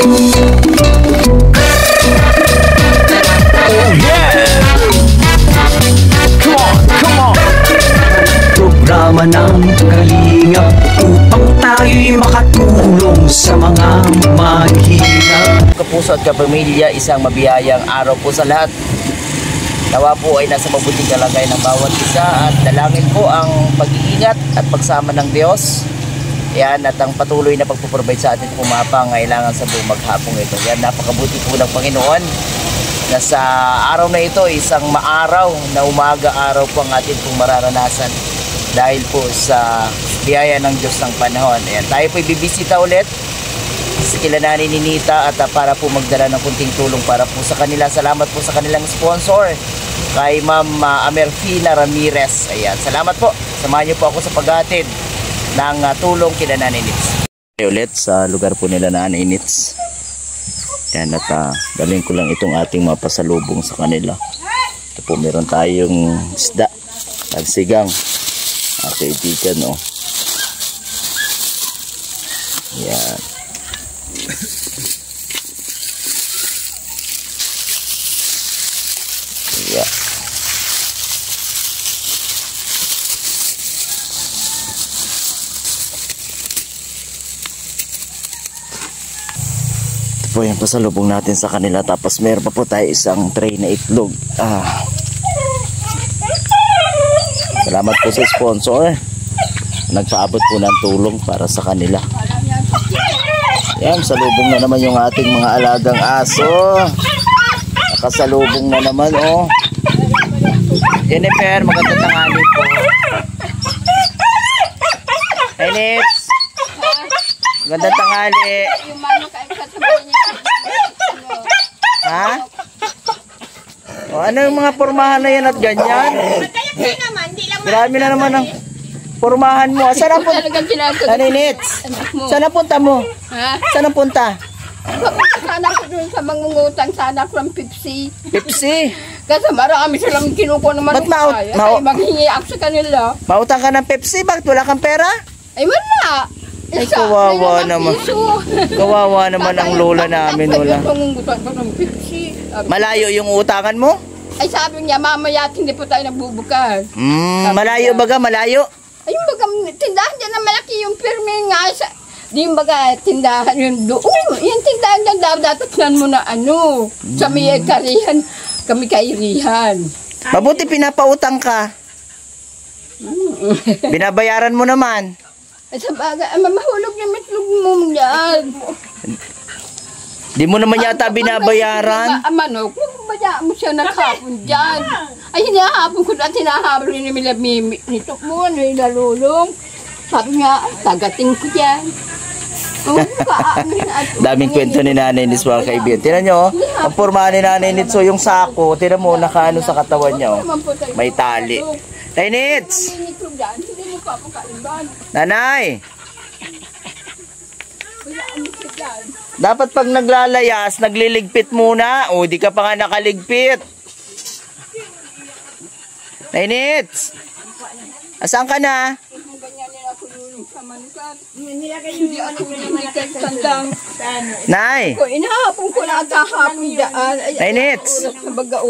Oh yeah! Come on! Programa ng Kalingap upang tayo'y makatulong sa mga mahihirap. Kapuso at kapamilya, isang mabiyayang araw po sa lahat. Nawa po ay nasa mabuting kalagayan ng bawat isa at dalangin po ang pag-iingat at pagsama ng Diyos. Yan, at ang patuloy na pagpuprovide sa atin kung mapangailangan sa buong maghapong ito. Yan, napakabuti po ng Panginoon na sa araw na ito, isang maaraw na umaga araw po ang atin pong mararanasan dahil po sa biyaya ng Diyos ng panahon. Ayan, tayo po ibibisita ulit sa kila Nanay Ninita at para po magdala ng kunting tulong para po sa kanila. Salamat po sa kanilang sponsor, kay Ma'am Amerfina Ramirez. Ayan, salamat po. Samahan niyo po ako sa paghatid ng tulong kila Nanay Nits. Ulit sa lugar po nila Nanay Nits. Ayan, at dalhin ko lang itong ating mapasalubong sa kanila. Ito po, meron tayong isda, tagsigang, kaibigan, oh. Ayan. Yeah. Ito po yung pasalubong natin sa kanila. Tapos meron pa po tayo isang tray na itlog. Salamat po sa sponsor. Nagpaabot po ng tulong para sa kanila. Yan, salubong na naman yung ating mga alagang aso. Nakasalubong na naman, oh. Jennifer, magandang tanghali po. Hey, Nits. Magandang tanghali. Ha? O, ano yung mga pormahan na yan at ganyan? Marami na naman ang pormahan mo. Saan ang punta? Nanay Nits, saan ang punta mo? Saan ang punta? Sana ko dun sa mangungutang sana from Pepsi. Pepsi? Kasi marami silang kinukuha naman. Ba't maghingi ako sa kanila. Mautang ka ng Pepsi? Bakit wala kang pera? Ay wala. Ay kawawa naman. Kawawa naman ang lola namin, lola. Mangungutang ko ng Pepsi. Malayo yung utangan mo? Ay sabi niya mamaya hindi po tayo nagbubukas. Malayo baga, malayo? Ay yung baga tindahan dyan na malaki yung pirmi nga sa... Di yung baga tindahan yun doon. Yung tindahan dyan datatnan mo na ano. Sa may karihan, kami kairihan. Mabuti pinapautang ka. Binabayaran mo naman. Ay sa baga, mahulog yung mitlog mo yan. Di mo naman yata binabayaran. Manok, bayaan mo siya naghapon dyan. Ay hinahapon ko at hinahabol ni Mila Mimi. Nito mo, nilalulong. Sabi nga, tagating ko dyan. Daming kwento ni Nanay Nits, mga kaibigan. Tinan nyo, ang pormahan ni Nanay Nits, so yung sako, tinan mo, nakaano sa katawan niya, may tali. Nanay Nits! Nanay! Dapat pag naglalayas, nagliligpit muna. O, di ka pa nga nakaligpit. Nanay Nits! Asan ka na? Nay! Inahapon ko na kahapon dyan. Nay Nits!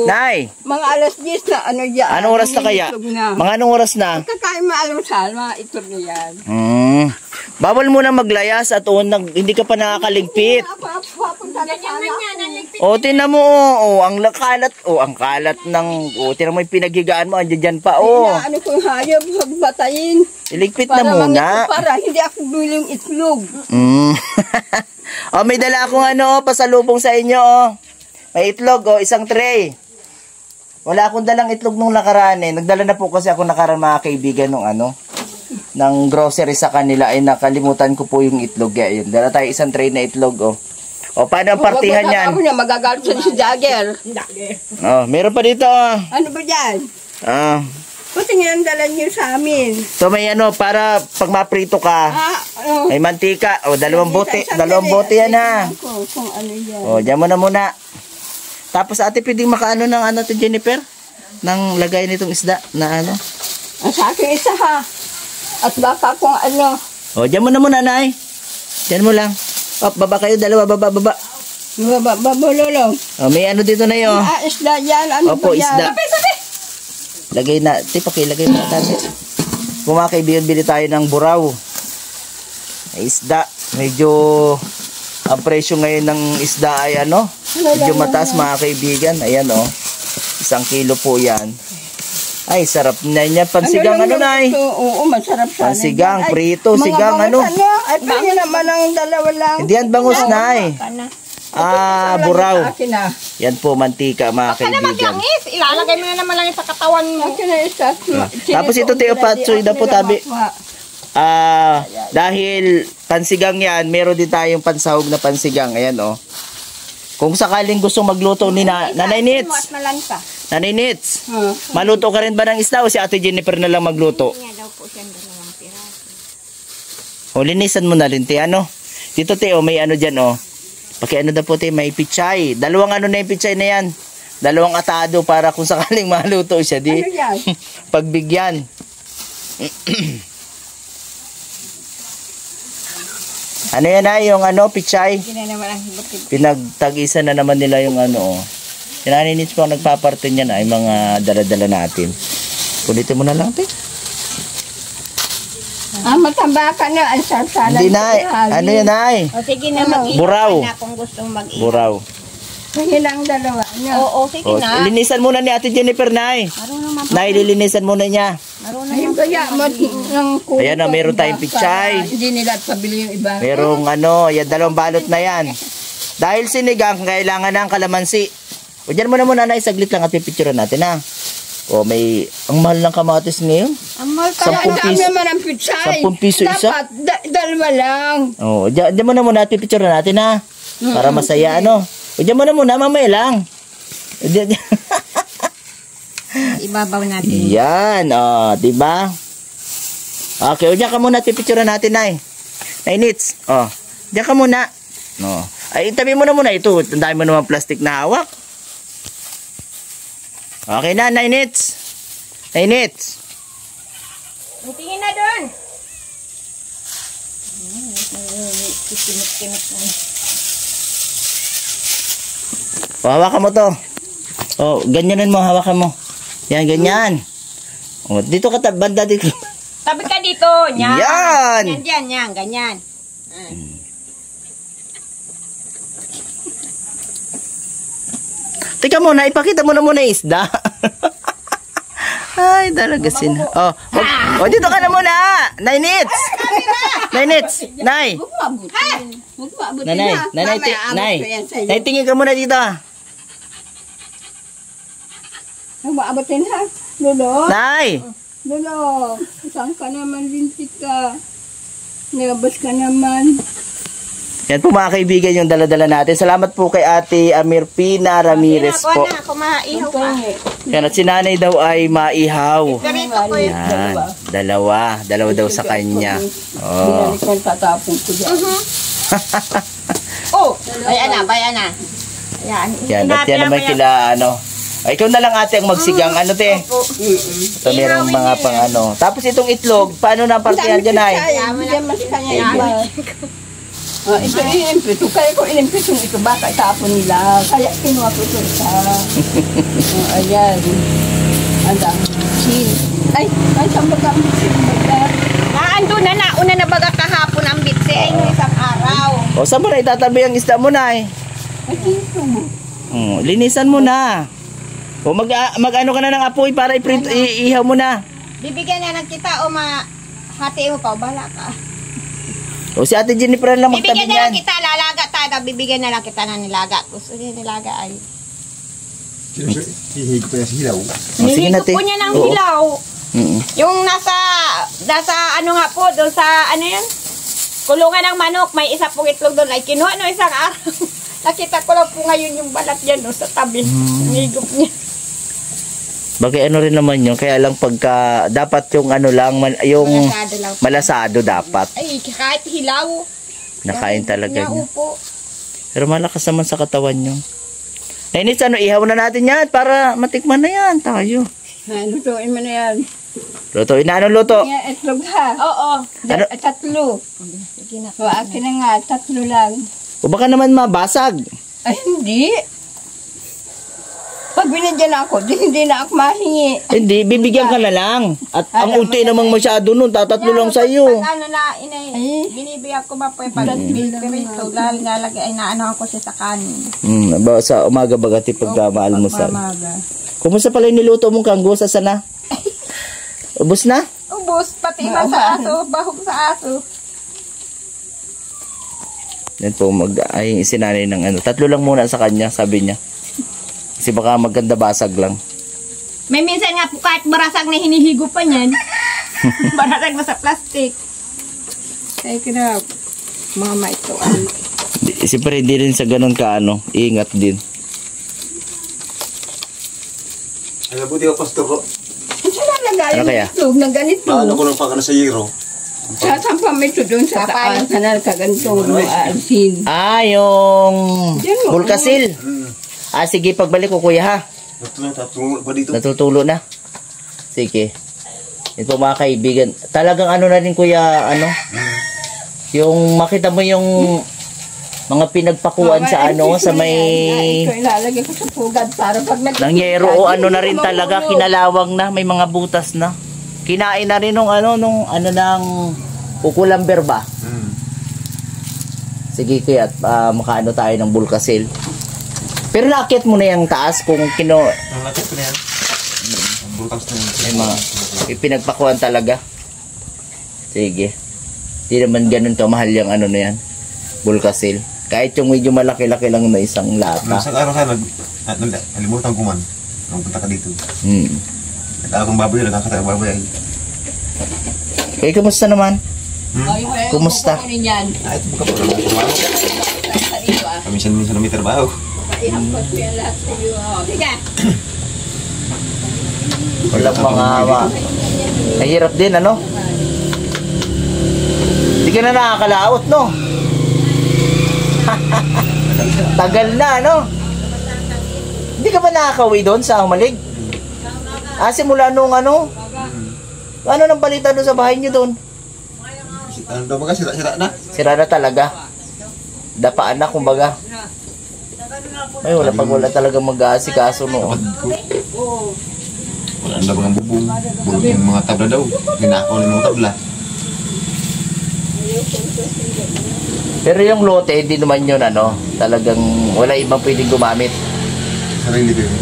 Nay! Mga alas 10 na ano dyan. Anong oras na kaya? Mga anong oras na? Kakain maalusal, mga itlog na yan. Bawal mo na maglayas at hindi ka pa nakakaligpit. O, tinan mo, ang kalat, ang kalat ng, tinan mo yung pinaghigaan mo, andyan dyan pa, Ano kung hayop, magbatayin. Iligpit na muna. Para hindi ako bilang itlog. May dala akong pasalubong sa inyo, May itlog, isang tray. Wala akong dalang itlog nung nakaraan, Nagdala na po kasi ako nakaraan, mga kaibigan, ng grocery sa kanila, ay nakalimutan ko po yung itlog. Yun, dala tayo isang tray na itlog, paano ang partihan yan? Magagalit si Jagger. Meron pa dito, Ano ba yan? Buti nga ang dala niyo sa amin. So may para pag maprito ka, may mantika. Dalawang bote yan, ha. Kung ano yan. Diyan mo na muna. Tapos ate, pwedeng makaano ng to, Jennifer? Nang lagay nitong isda na Sa akin isa, ha. At baka kung ano. Diyan mo na muna, Nay. Diyan mo lang. Baba kayo, dalawa, baba. Babulolong. Oh, may ano dito na yun. Isda yan. Ano Opo, ba yan? isda. Lagay na, pakilagay mo natin. Kung mga kaibigan, bili tayo ng buraw. Isda. Medyo, ang presyo ngayon ng isda ay ano, medyo mataas mga kaibigan. Ayan o. 1 kilo po yan. Ay, sarap na yan. Pansigang ano na eh. Oo, masarap sana. Pansigang, Ay, prito, mga sigang bangus ano. Ay, pwede naman ang dalawa lang. Hindi yan bangus na eh. Buraw. Akin na. Yan po, mantika mga kaibigan. Ilalagay mo na naman lang sa katawan mo. Akin na isa. Tapos ito, Teo Patsoy na po tabi. Dahil pansigang yan, meron din tayong pansahog na pansigang. Ayan o. Kung sakaling gusto magluto ni Nanay Nits. Nanay Nits, maluto ka rin ba ng isda o si Ate Jennifer na lang magluto? Kanya daw po siyang 2 piraso. O, linisan mo na rin, te, ano? Dito, Teo, may ano dyan, o. Pakiano daw po, te, may pichay. 2 ano na yung pichay na yan. 2 atado para kung sakaling maluto siya, di? Ano yan? Pagbigyan. Ano yan ay, yung ano, pichay? Pinagtag-isa na naman nila yung ano, oh. Sinaninits po ang nagpaparte niyan ay mga dala-dala natin. Kulitin mo na lang, te. Matamba ka na. Ang sarsalan. Hindi, Nay. Ano yan, Nay? O sige na, mag-ihaw Buraw. ka na kung gustong mag-ihaw. Buraw. Hilang dalawa. Oo, sige O, na. linisan muna ni Ate Jennifer, Nay. Nay, lilinisan muna niya. Ayun kaya ng kulo. Ayan o, meron tayong pichay. Hindi nila pabili yung iba. Merong ano, yan 2 balot na yan. Dahil sinigang, kailangan ng kalamansi. O dyan muna, Nay, saglit lang at pipicturean natin, ha. O, may, ang mahal ng kamatis ngayon. Ang mahal Kaya 10 ang piso. naman ang pichay. 10 piso isa? Dapat, dalawa lang. O, dyan muna at pipicturean natin, ha. Para masaya, ano. O dyan muna, mamaya lang. O, dyan. Ibabaw natin. Yan, o, diba? Okay, o dyan ka muna at pipicturean natin, Nay. Nay Nits, o, dyan ka muna. No. Ay, tabi mo na muna ito. Ang dami mo naman plastic na hawak. Okay na, Nay Nits. Nay Nits. Tingin na doon. O, hawakan mo to. O, ganyanin mo, hawakan mo. Yan, ganyan. O, dito ka, banda dito. Tabi ka dito. Yan. Yan. Yan, ganyan. Teka muna, ipakita mo na muna yung isda. Ay, talaga sina. O, dito ka na muna. Nay Nits. Nay Nits. Nay. Huwag maabutin. Huwag maabutin Nanay, na. nanay, Mamaya abot nay. ko yan sa'yo. Nay, tingin ka muna dito. Huwag maabutin ha. Lolo. Nay. Lolo. Saan ka naman, lintik ka? Nilabas ka naman. Yan po mga kaibigan yung dala-dala natin. Salamat po kay Ate Amirpina Ramirez po. Ako maihaw ka. Yan, at si nanay daw ay maihaw. Ganito ko yun. Yan, dalawa daw sa kanya. Oh. Binalik ko tatapon ko dyan. Oh, bayan na. Yan. Yan, at yan naman kila ano. Ay, ikaw na lang ate ang magsigang. Ano te? Ito merong mga pang ano. Tapos itong itlog, paano na partihan dyan ay? Bigyan mas kanya iba. Ito inimpito. Kaya ko inimpito ito. Baka itapon nila. Kaya kinuha ko ito sa... ayan. Ang dami. Ay, saan ba kami baga? Naando na. Una na baga kahapon ang bitse. Ay, nung isang araw. O, saan mo na itatabi ang isda mo na eh? Ay, dito mo. Linisan mo na. O, mag-ano ka na ng apoy para ihaw mo na. Bibigyan na lang kita o hati mo pa. Bala ka. O, si Ate Jennifer lang magtabi Bibigyan na lang niyan. kita. Lalaga tayo. Bibigyan na lang kita ng nilaga. Gusto niya nilaga ay. Hihigop pa yan sa hilaw. O, sige na Hinihigop te. po niya ng Oo. hilaw. Mm-mm. Yung nasa ano nga po, doon sa ano yan? Kulungan ng manok, may isa pong itlog doon. Ay kinuha no isang araw. Nakita ko lang po ngayon yung balat yan no, sa tabi. Hinihigop niya. Bagay ano rin naman yun. Kaya lang pagka, dapat yung ano lang, yung Malasado lang. malasado dapat. Ay, kahit hilaw. Nakain talaga niya. Upo. Pero malakas naman sa katawan nyo. Nainis, ano, ihaw na natin yan para matikman na yan tayo. Lutuin mo na yan. Lutuin na. Anong luto? Nga itlog ha. Oo. Ano? Tatlo. Sige na. So, akin na nga, tatlo lang. O baka naman mabasag. Ay, hindi. Pag binigyan ako, hindi na ako mahingi. Hindi, bibigyan ka na lang. At ang Alam unti mo na namang masyado nun, tatatlo lang sa'yo. Pag ano na, inay, Ay. binibigyan ko ba po yung pag-pirito, dahil nga lagi ay naanohan ko siya sa kanin. Sa umaga bagati pag maalmusal. Pamaga. Kumusta pala yung niluto mong kanggo sa sana? Ubus na? Ubus, pati iba sa aso, bahog sa aso. Yan po, ay sinanay ng ano. Tatlo lang muna sa kanya, sabi niya. Kasi baka maganda basag lang. May minsan nga po kahit barasag na hinihigo pa niyan. Barasag na sa plastic. Kaya kina, mama ito. Siyempre hindi rin sa ganun ka ano, ingat din. Alam mo, di ako pastor ko. Saan nalagay Ano yung kaya? itlog na ganito? Paano ko nang pagkana sa Yero? Saan pa may ito doon sa taas? Saan kaganitong aalsin? Ah, yung Yan mo. bulkasil. Ah, sige, pagbalik ko kuya ha. Tatulong pa dito. Natutulo na. Sige. Ito mga kaibigan. Talagang ano na rin kuya, ano? Yung makita mo yung mga pinagpakuan sa ano, sa may Ito ilalagay ko sa pugad para pag nangyero o ano na rin talaga, kinalawang na, may mga butas na. Kinain na rin nung ano ng kukulamber ba? Sige kuya, at makaano tayo ng bulkasil. Pero nakit mo na yung taas kung kino... Ang lakit ko na yan. Butas na May mga pinagpakuan talaga. Sige. Di naman ganun kamahal yung ano na yan. Bulkasil. Kahit yung medyo malaki-laki lang na isang lata. Isang araw ka, nalimutan ko man. Nung punta ka dito. Nag-aakong baboy, nagkakatay baboy ay. Kaya kumusta naman? Kumusta? Ay, ito buka po. Minsan-minsan na may trabaho. Walang mga... Nahirap din, ano? Hindi ka na nakakalaot, no? Tagal na, no? Hindi ka ba nakakauwi doon sa Humalig? Simula nung ano? Ano nang balita doon sa bahay niyo doon? Ano daw ba ka? Sira-sira na? Sira na talaga. Dapaan na, kumbaga. Ay, wala talaga mag-aasikaso noon. Wala na ba ang bubong? Bulog yung mga tabla daw. Ninakaw ng mga tabla. Pero yung lote, hindi naman yun, ano, talagang wala ibang pwedeng gumamit. Sarili ko yun.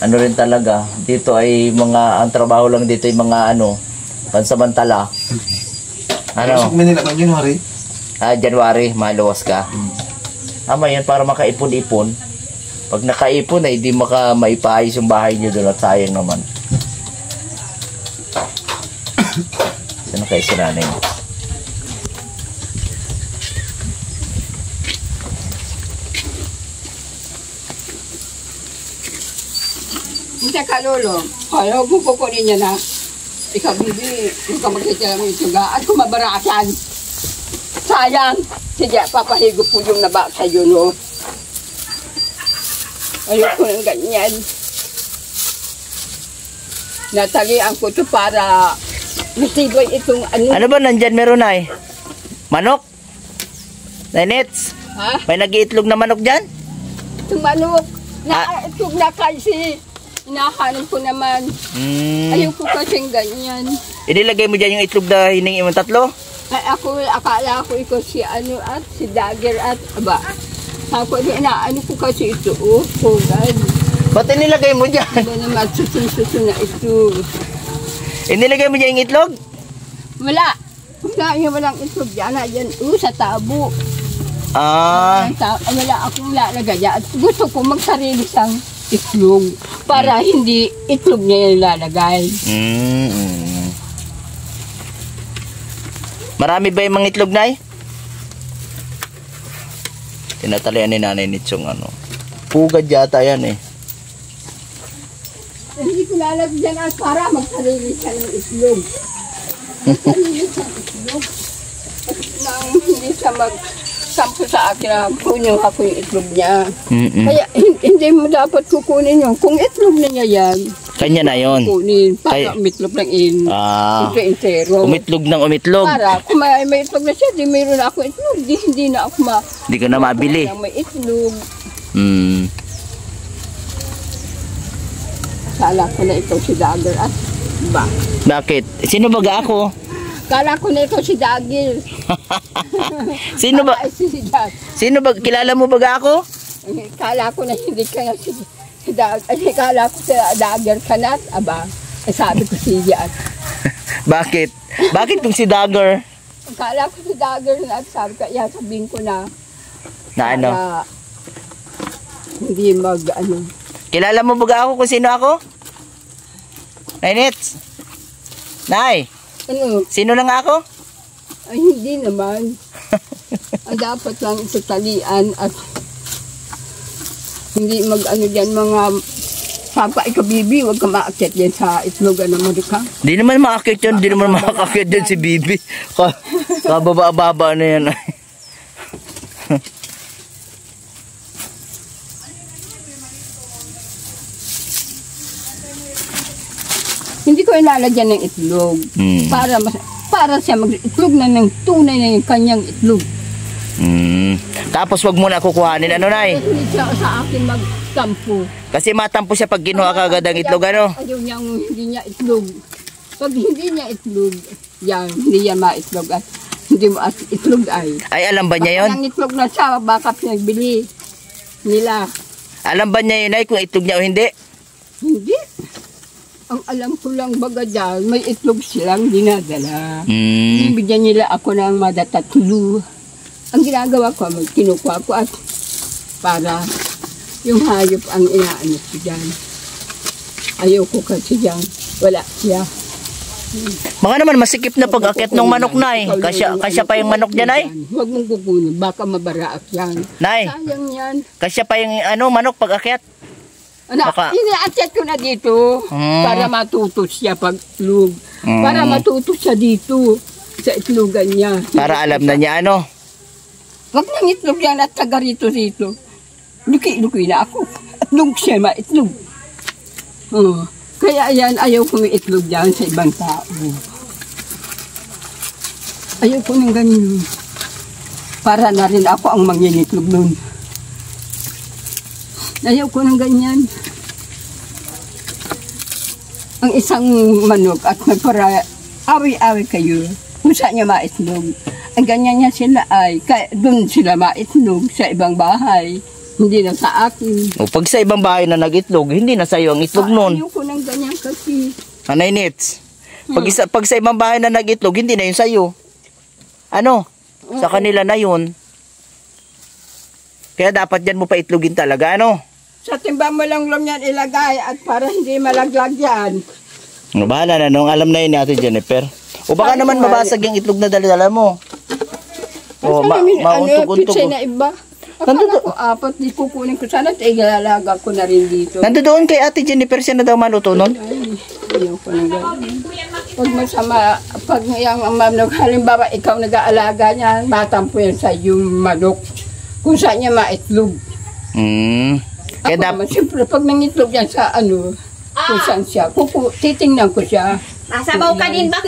Ano rin talaga, dito ay ang trabaho lang dito ay mga ano, pansamantala. Pasok Ano, Manila bang January? January, maluwas ka. Tama yan, para makaipon-ipon. Pag nakaipon ay hindi maipaayos yung bahay nyo doon at sayang naman. Saan kayo sinanay mo? Hindi ka, Lolo. Kaya huwag mo kukunin niya na. Ikaw, bibi. Huwag ka magkikila mo yung tuga. At kung mabaratan. Sayang. Sige, papahigo po yung naba sa'yo, no? Ayoko ng ganyan. Natalian ko ito para matibay itong ano. Ano ba nandyan meron ay? Manok? Nenets? Ha? May nag-iitlog na manok dyan? Itong manok. Itong na kasi. Hinahanap ko naman. Ayoko kasing ganyan. Inilagay mo dyan yung itlog na hiningi mo tatlo? Ay, akala ko ikaw si ano at si Dagger at aba. Ako inaano ko kasi ito, pugad. Ba't inilagay mo dyan? Ba naman susun na ito. Inilagay mo dyan yung itlog? Wala. Wala yung walang itlog dyan. Yan, sa tabo. Wala akong lalagay dyan. At gusto ko magsarili sang itlog. Para hindi itlog niya yung lalagay. Marami ba yung mga itlog, Nay? Tinatalian ni Nanay Nitsong ano. Pugad yata yan eh. Hindi ko lalagyan at para magsarili siya ng itlog. Magsarili siya ng itlog. Nang hindi siya nagsampo sa akin na kunin ako yung itlog niya. Mm-mm. Kaya hindi mo dapat kukunin yun. Kung itlog na niya yan, Kanya na yon. kunin. Kaya- Para umitlog ng intero. Umitlog ng umitlog. Para kung may itlog na siya, di mayroon ako itlog. Hindi na ako Hindi ka na mabili. May itlog. Mm. Kala ko na ito si Dagger at ba? Bakit? Sino baga ako? Kala ko na ito si Dagger. Sino ba? Ay, si Dagger. Sino ba? Kilala mo baga ako? Kala ko na hindi ka nga si Dagger. Ay, kala ko si Dagger ka na. Aba, ay, sabi ko siya. Bakit? Bakit kung si Dagger? Kala ko si Dagger na at sabi ko, yeah, sabihin ko na. Na ano? para hindi mag, Kilala mo baga ako kung sino ako? Nay Nits? Nay, sino lang ako? ay, hindi naman. Ang dapat lang ito talian at hindi dyan mga papa ikabibi, huwag ka maakyat dyan sa itlogan ng Marika. Di naman makakit yun. Di naman makakit yun si Bibi. Kababa-baba na yan. Hindi ko ilalagyan ng itlog. Mm. Para siya mag-itlog na ng tunay na yung kanyang itlog. Mm. Tapos wag mo na kukuhanin. Ano, Nay? Hindi siya sa akin magtampo. Kasi matampo siya pag kinuha ka agad ang itlog. Ano? Ayaw niyang hindi niya itlog. Pag hindi niya itlog, hindi yan maitlog at hindi mo at itlog ay. Ay, alam ba niya yun? Ang itlog na siya, baka pinagbili nila. Alam ba niya yun, Nay, kung itlog niya o hindi? Hindi. Ang alam ko lang baga dyan, may itlog silang dinadala. Mm. Bibigyan nila ako ng madatatlo. Ang ginagawa ko, kinukuha ko at para yung hayop ang inaano ko dyan. Ayaw ko kasi dyan, wala siya. Baka naman masikip na pag-akit ng manok, Nay. Kasya pa yung manok niya, Nay. Huwag mong kukunin, baka mabaraak yan. Nay, Sayang yan. kasya pa yung manok pag-akit. Baka- Ina-atyat ko na dito para matuto siya pag itlog. Para matuto siya dito sa itlogan niya. Para alam na niya, ano? Huwag nang itlog yan at taga rito-rito. Luki-luki na ako. Itlog siya, maitlog. Kaya yan, ayaw ko may itlog dyan sa ibang tao. Ayaw ko ng ganyan. Para na rin ako ang mangyinitlog nun. Ayaw ko ng ganyan. Ang isang manok at nagpara awi-awi kayo kung saan niya maitlog. Ang ganyan niya sila ay doon sila maitlog sa ibang bahay. Hindi na sa akin. O pag sa ibang bahay na nag-itlog, hindi na sa'yo ang itlog nun. Ayaw ko ng ganyan kasi. Anay Nits, pag sa ibang bahay na nag-itlog, hindi na yun sa'yo. Ano? Sa kanila na yun. Kaya dapat yan mo pa itlogin talaga, ano? Sa timba mo lang yan ilagay at para hindi malaglag yan. Bahala na nung alam na yun ni Ate Jennifer. O baka naman mabasag yung itlog na dala mo. O mauntog-untog. Pitsay na iba. Akala ko apat, di kukunin ko sana at ilalaga ko na rin dito. Nandoon kay Ate Jennifer siya na daw maluto nun? Ay, ayaw ko ng ganyan. Pag masama, pag yung manok, halimbawa ikaw nag-aalaga niya, matampo yan sa yung manok. Kung saan niya maitlog. Kaya Ako naman, siyempre, pag nangitlog yan sa kung saan siya, titingnan ko siya. Nasabaw ka din ba?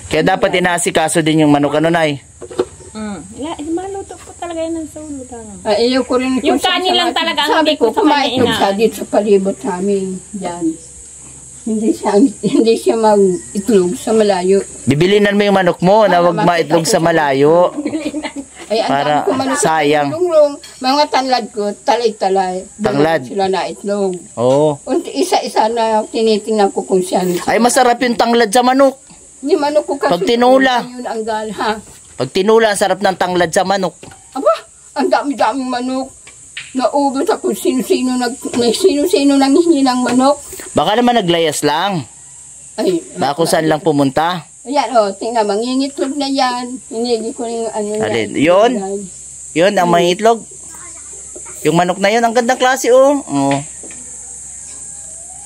Kaya dapat inaasikaso din yung manok, ano, Nay? Maluto po talaga yan ng solo. Ay, ayaw ko rin. Yung kanin lang talaga ang sabi hindi ko ko, sa kanya kumaitlog siya dito sa palibot namin. Diyan. Hindi siya mag-itlog sa malayo. Bibilinan mo yung manok mo na wag maitlog sa malayo. Ay, ang Para dami ko manok sa sayang. lunglong. Mga tanlad ko, talay-talay. Tanglad? Doon sila na itlog. Oo. Isa-isa na tinitingnan ko kung saan. Ay, masarap yung tanglad sa manok. Hindi manok ko kasi. Pag tinula. Yun ang ha? Pag tinula, sarap ng tanglad sa manok. Aba, ang dami-daming manok. Naubos ako sino-sino nanghingi ng manok. Baka naman naglayas lang. Ay, Baka kung saan lang pumunta. ayan tingnan, mangingitlog na yan. Hinili ko yung Alin? Yun? Yun, ang mga itlog. Yung manok na yun, ang gandang klase, oh. Oo.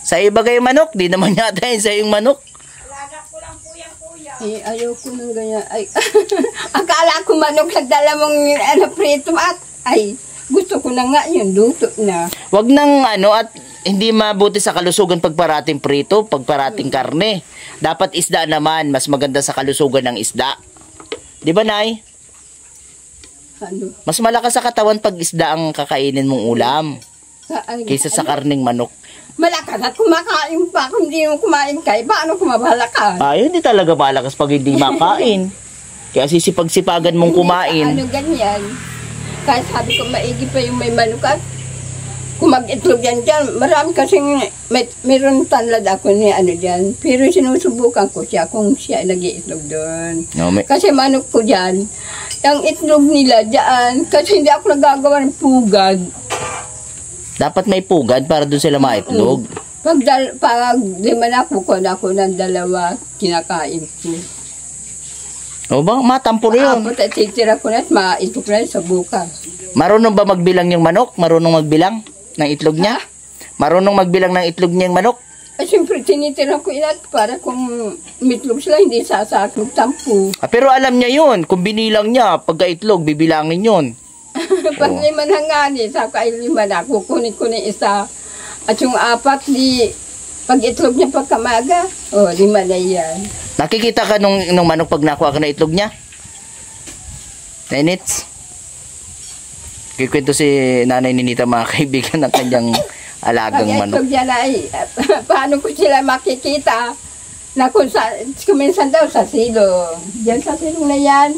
Sa iba kayo manok, di naman yata yun sa yung manok. Alaga ko lang po yan, kuya. Ay, ayoko nang ganyan. Ay, akala ko manok sa dalawang prito at ay, gusto ko na nga yun, luto na. Wag nang at hindi mabuti sa kalusugan pagparating prito, pagparating karne. Dapat isda naman, mas maganda sa kalusugan ng isda. Di ba, Nay? Ano? Mas malakas sa katawan pag isda ang kakainin mong ulam kaysa sa karning manok. Malakas at kumakain pa. Kung hindi mo kumain kayo, paano kumabalakas? Ay, hindi talaga malakas pag hindi makain. Kaya sisipag-sipagan mong kumain. Ano ganyan. Kahit sabi ko maigi pa yung may manukat. Kung mag-itlog yan dyan, marami kasing mayroon tanlad ako ni dyan. Pero sinusubukan ko siya kung siya nag-iitlog doon. No, Kasi manok ko dyan, ang itlog nila dyan, kasi hindi ako nagagawa ng pugad. dapat may pugad para doon sila maitlog. Pag lima na kukuha ako ng dalawa, kinakain ko. O ba, matampo yun. Apat at titira ko na at maitlog na sa bukas. Marunong ba magbilang yung manok? Marunong magbilang ng itlog niya? Marunong magbilang ng itlog niya yung manok? Siyempre, tinitira ko inat para kung mitlog sila, hindi sasaklog tampo. Pero alam niya yun. Kung binilang niya, pagka itlog, bibilangin yun. Pag lima na nga ni, sa kay lima na, kukunin ko na isa. At yung apat, pag itlog niya pagkamaga, lima na yan. Nakikita ka nung manok pag nakuha ka na itlog niya? Nenits? Kikwento si Nanay Ninita mga kaibigan ng kanyang alagang pag manok. itlog niya na paano ko sila makikita? Na kung kuminsan daw sa silo. Diyan sa silo na yan.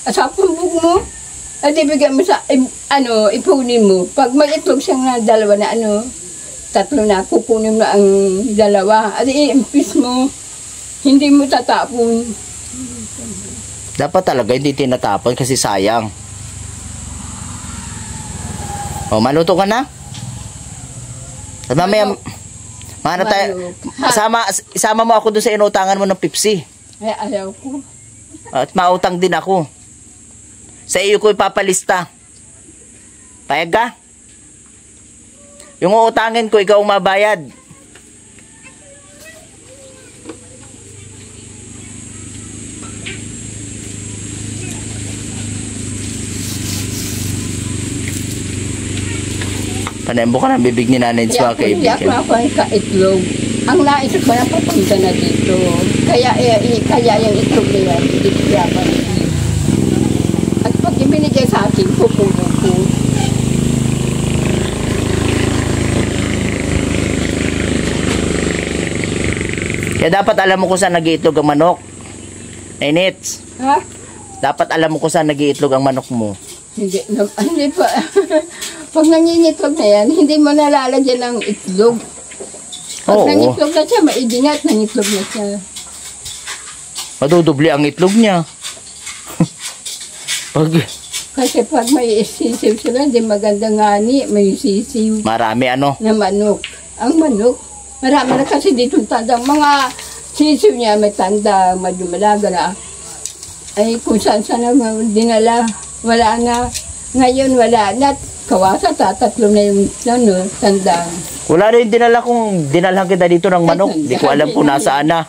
At sa pumbog mo, at ibigay mo sa, ipunin mo. Pag may itlog siyang na dalawa na tatlo na, kukunin mo ang dalawa. At i-impis mo. Hindi mo tatapon. Dapat talaga hindi tinatapon kasi sayang. O, maluto ka na? At mamaya, tayo, isama mo ako doon sa inutangan mo ng Pepsi. Ay, ayaw ko. At mautang din ako. Sa iyo ko ipapalista. Payag ka? Yung uutangin ko, ikaw ang mabayad. Panembo ka ng bibig ni Nanay sa mga kaibigan. Kaya ako ang kaitlog. Ang nais ko na papunta na dito. Kaya yung itlog na yan, hindi ko yaman. At pag ibinigay sa akin, pupuno ko. Kaya dapat alam mo kung saan nag-iitlog ang manok. Nenits. Ha? Dapat alam mo kung saan nag-iitlog ang manok mo. Hindi pa. Pag nangingitlog na yan, hindi mo nalalagyan ng itlog. Pag Oo. nangitlog na siya, maidingat, nangitlog na siya. Madudubli ang itlog niya. Kasi pag may sisiw sila, hindi maganda ngani, may sisiw Marami na manok. Ang manok, marami na kasi dito tanda. Mga sisiw niya may tanda, medyo malaga na. Ay kung saan na dinala, wala na. Ngayon wala na. Kawasa, tatatlo na yung tanda. Wala rin dinalhan kita dito ng manok. Di ko alam kung nasaan na.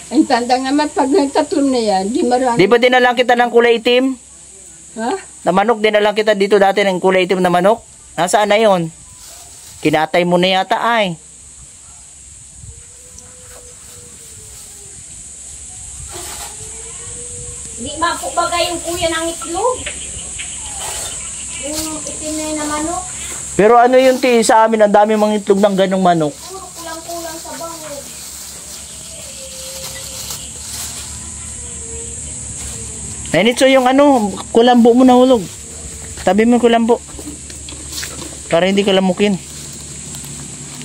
Ang tanda naman, pag nagtatlong na yan, di marami. Di ba dinalhan kita ng kulay itim? Ha? Na manok, dinalhan kita dito dati ng kulay itim na manok? Nasaan na yon? Kinatay mo na yata ay. Hindi ba po bagay yung kuya ng itlog? Yung itim na yun na manok, Pero ano yun sa amin, ang dami mga itlog ng ganong manok. puro kulang-kulang sa bango. Nenitso yung kulambo mo nahulog. Tabi mo yung kulambo. Para hindi kalamukin.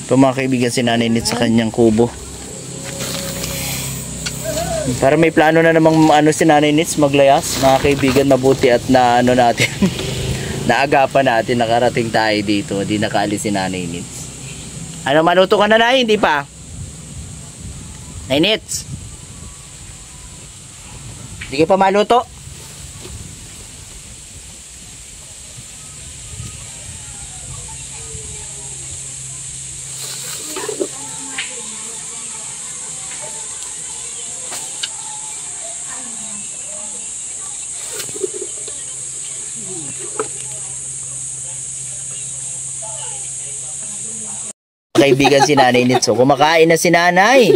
Ito mga kaibigan si Nanay Nit sa kanyang kubo. Para may plano na namang si Nanay Nits maglayas. Mga kaibigan, mabuti at natin. Naagapan natin, nakarating tayo dito. Hindi nakaalis si Nanay Nits. Maluto ka na, Nay? Hindi pa? Nanay Nits? Hindi ka pa maluto? Kaibigan si Nanay Nitso. Kumakain na si Nanay.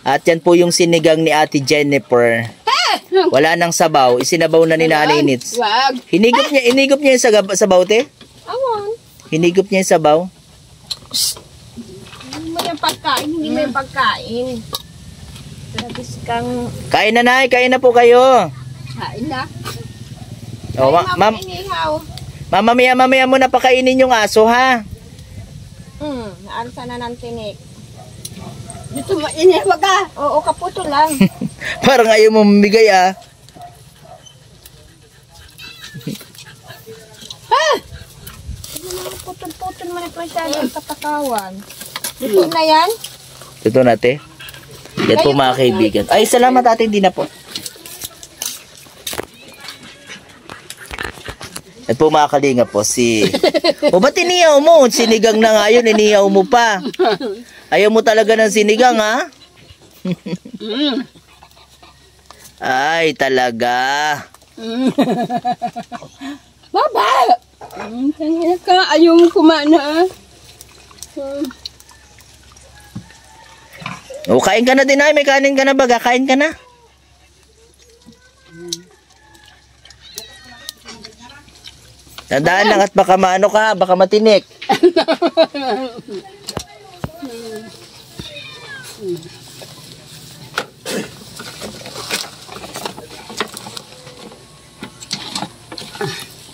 At yan po yung sinigang ni Ate Jennifer. Wala nang sabaw. Isinabaw na ni Nanay Nits. Wag. Hinigop niya yung sabaw, te? Awon. Hinigop niya yung sabaw. Hindi mo yung pagkain. Hindi mo yung pagkain. Labis kang... Kain na, Nay. Kain na po kayo. Kain na. O, ma'am, Inihaw. mamaya mo na pakainin yung aso, ha? Naarsa na ng tinik. Dito mo, inihwag ka. Oo, kaputo lang. Parang ayaw mo mamigay, ah. Putol-putol mo na masyado ang katakawan. Dito na yan? Ito natin. Yan po mga kaibigan. Ay, salamat ate, hindi na po. Yan po mga kalinga po, si... O ba't iniyaw mo? Sinigang na nga yun, iniyaw mo pa. Ayaw mo talaga ng sinigang, ha? Ay, talaga. Baba! Kanya ka, ayaw mo kumana. O, kain ka na din, ay. May kanin ka na ba? Kain ka na. Tandaan lang at baka maano ka, baka matinik.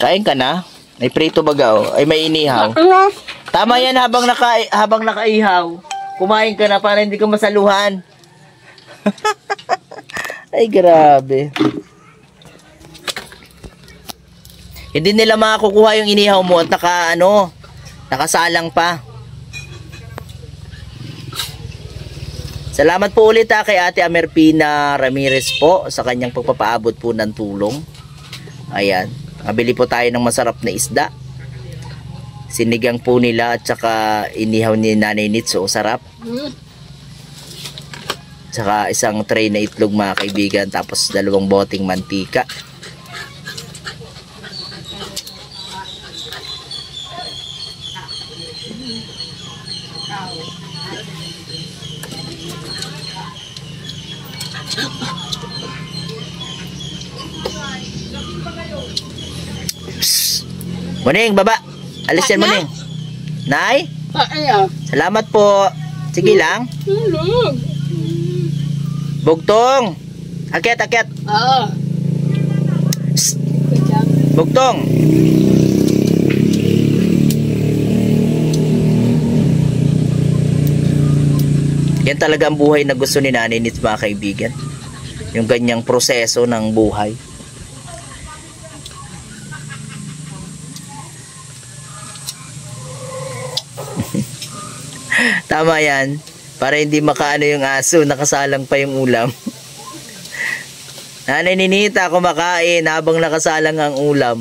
Kain ka na? May prito baga, ay may inihaw. Tama yan habang nakaihaw. Kumain ka na para hindi ka masaluhan. Ay, grabe. Hindi nila makakukuha yung inihaw mo at nakasalang pa. Salamat po ulit kay Ate Amerpina Ramirez po sa kanyang pagpapaabot po ng tulong. Ayan. Nabili po tayo ng masarap na isda. Sinigang po nila at saka inihaw ni Nanay Nitso. Sarap. Saka isang tray na itlog mga kaibigan. Tapos 2 boteng mantika. Muning, baba. Alis yan, Muning. Nay? Ayaw. Salamat po. Sige lang. Tulog. Bugtong. Akyat. Oo. Bugtong. Yan talaga ang buhay na gusto ni Nanay Nits mga kaibigan. Yung ganyang proseso ng buhay. Tama yan. Para hindi makaano yung aso, nakasalang pa yung ulam. Nanay Ninita kumakain habang nakasalang ang ulam.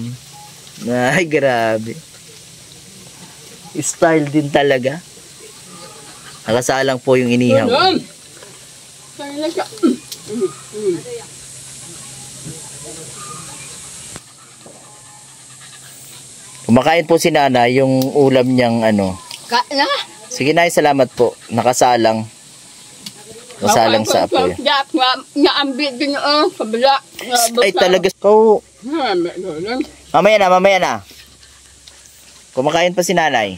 Ay, grabe. Style din talaga. Nakasalang po yung inihaw. Kaya ka. Kumakain po si Nanay yung ulam niyang Kain na. Sige Nay, salamat po. Nakasalang. Nakasalang sa apoy. Naambit din yung kabila. Ay talaga. Mamaya na. Kumakain pa si Nanay.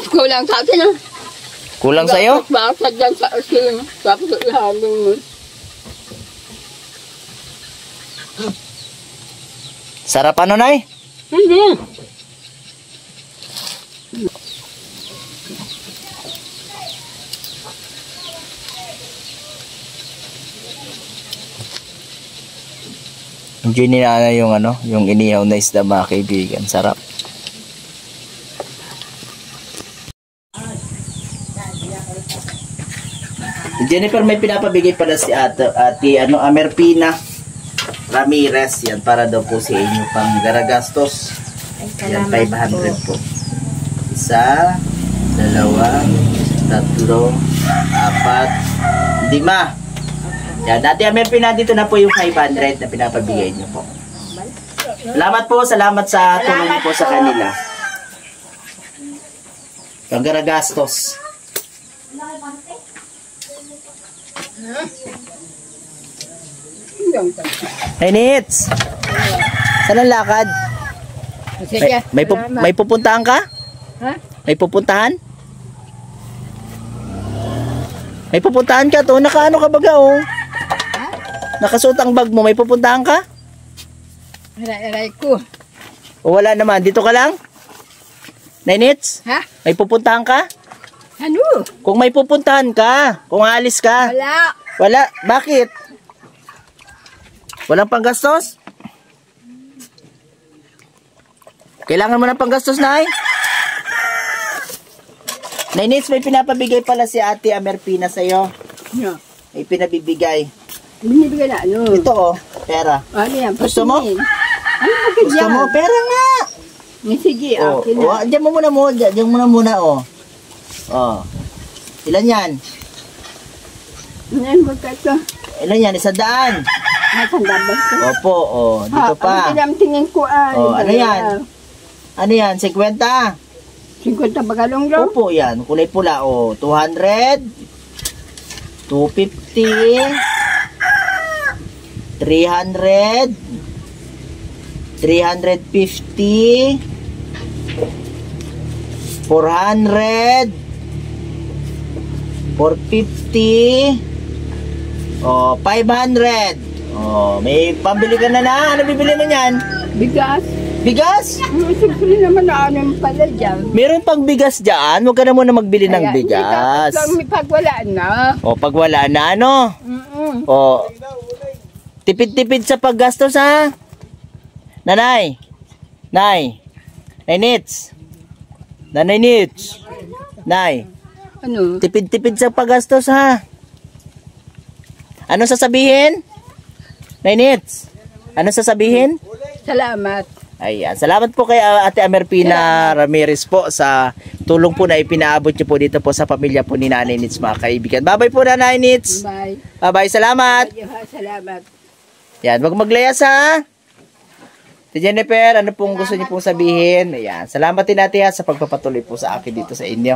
Kulang sa atin ah. Kulang sa'yo? Bakit dyan sa asin. Tapos ihalo mo. Sarap Nay? Hindi. Enjoy ni Nanay yung yung inihaw na isda mga kaibigan. Sarap. Jennifer, may pinapabigay pala si ate Amerpina Ramirez. Yan, para daw po sa inyo pang garagastos. Yan, 500 po. 1, 2, 3, 4, 5. Yan, Ate Amerpina, dito na po yung 500 na pinapabigay niyo po. Salamat po, salamat sa tulong po sa kanila. Pang garagastos. Hey, Nits! Saan ang lakad? Sige. May pupuntahan ka? Ha? May pupuntahan? May pupuntahan ka to? Nakaano ka baga oh? Nakasuot ang bag mo, may pupuntahan ka? Aray ko. O wala naman, dito ka lang? Nainits? Ha? May pupuntahan ka? Ano? Kung may pupuntahan ka, kung aalis ka. Wala. Wala, bakit? Walang panggastos? Kailangan mo ng panggastos, Nay? Nainits, may pinapabigay pala si Ate Amerpina sa'yo. Ano? May pinabibigay. Binibigay na ano? Ito oh, pera. Ano yan? Gusto mo? Patingin. Ano ba Gusto mo? Pera nga! Sige, Oh, akin oh, na. diyan mo muna mo, diyan mo muna oh. Oh. Ilan yan? Ano ba ito? Ilan yan? 100. Nasanda ba ito? Opo, oh, dito pa. Ang tingin ko ay. Oh, ano yan? Ano yan? 50? 50 bagalong daw? Opo, yan. Kulay pula, oh. 200. 250. 300. 350. 400. 450. Oh, 500. Oh, may pambili ka na na. Ano bibili mo niyan? Bigas? Bigas? Siyempre naman na ano pala dyan. Meron pang bigas dyan. Huwag ka na muna magbili ng bigas. Hindi pag wala na. O, pag wala na, ano? O, tipid-tipid sa paggastos, ha? Nanay. Nay. Nay Nits. Nanay Nits. Nay. Ano? Tipid-tipid sa paggastos, ha? Ano sasabihin? Nay Nits. Ano sasabihin? Salamat. Ayan. Salamat po kay Ate Amerpina Ramirez po sa tulong po na ipinaabot niyo po dito po sa pamilya po ni Nanay Nits, mga kaibigan. Bye-bye po, Nanay Nits. Bye. Bye-bye. Salamat. Salamat. Yan. Wag maglayas, ha? Si Jennifer, ano pong gusto niyo pong sabihin? Ayan. Salamat din natin ha, sa pagpapatuloy po sa akin dito sa inyo.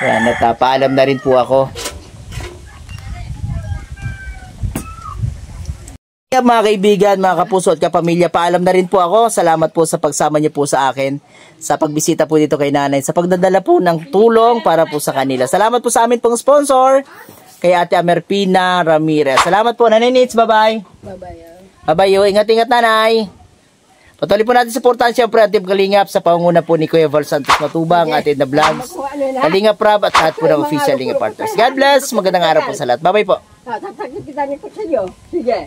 Ayan. At paalam na rin po ako. Mga kaibigan, mga kapuso at kapamilya, paalam na rin po ako. Salamat po sa pagsama niyo po sa akin sa pagbisita po dito kay Nanay, sa pagdadala po ng tulong para po sa kanila. Salamat po sa amin pong sponsor, kay Ate Amerpina Ramirez. Salamat po, Nanay Nits. Bye-bye. Bye-bye. Bye-bye. Ingat-ingat, Nanay. Patuloy po natin supportan siyempre at Team Kalingap sa pangunguna po ni Kuya Val Santos Matubang, Ate Edna Vlogs, Kalingap Rab at lahat po ng official Kalingap partners. God bless. Magandang araw po sa lahat. Bye-bye po. Tatakit kita niyo ko sa iyo. Sige.